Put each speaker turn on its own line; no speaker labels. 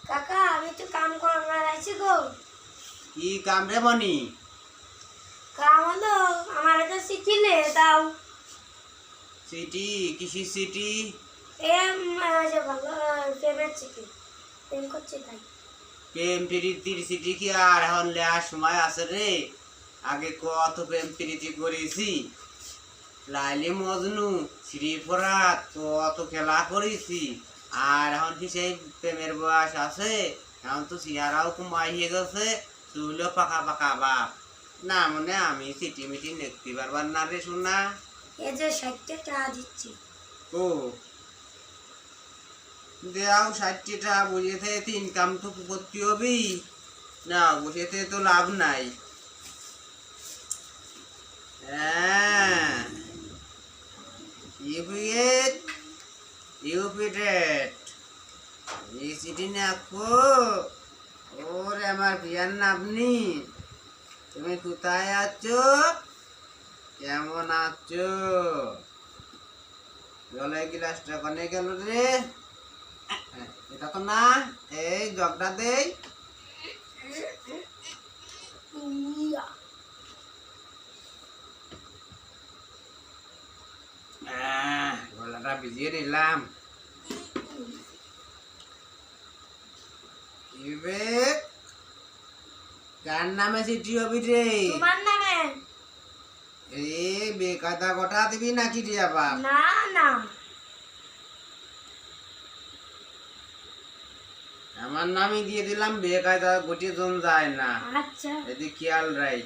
কাকা আমি তো কাম করার আইছি গো।
কি কাম রে মনি?
কাম হলো আমার একটা চিঠি লে দাও।
চিঠি? কিসির চিঠি?
যে ভালো প্রেমের চিঠি, প্রেম করছি তাই।
প্রেম প্রীতির চিঠি কি আর এখন লেয়ার সময় আছে রে? আগে কত প্রেম প্রীতি করেছি, লাইলি মজনু, শ্রীফরাত কত খেলা করেছি। আর এখন কি সেই প্রেমের বয়স আছে? এখন তো চেহারাও কমাইয়ে গেছে, চুলও পাকা পাকা বাপ। না মনে আমি চিঠি মিটি লিখতে পারবার না রে শোনা।
এই যে 60 টাকা দিচ্ছি।
ও দেও 60 টাকা বুঝেতে ইনকাম তো করতে হবেই না, বসেতে তো লাভ নাই। হ্যাঁ ইউপিটেড এই চিঠি নাকো। ওরে আমার বিয়ার নাতনি, তুমি কোথায় আছো? কেমন আছো? জলের গ্লাসটা কনে গেল রে? এটা তো না, এই জগটা দেই। গলাটা ভিজিয়ে নিলাম। বিবেক, কার নামে চিঠি হবি রে?
তোমার নামে।
এ বেকায়দা কথা দিবি নাকি রে আবার?
না না,
আমার নামই দিয়ে দিলাম, বেকায়দা গটি জন যায় না।
আচ্ছা
এদিকে খেয়াল রাখ।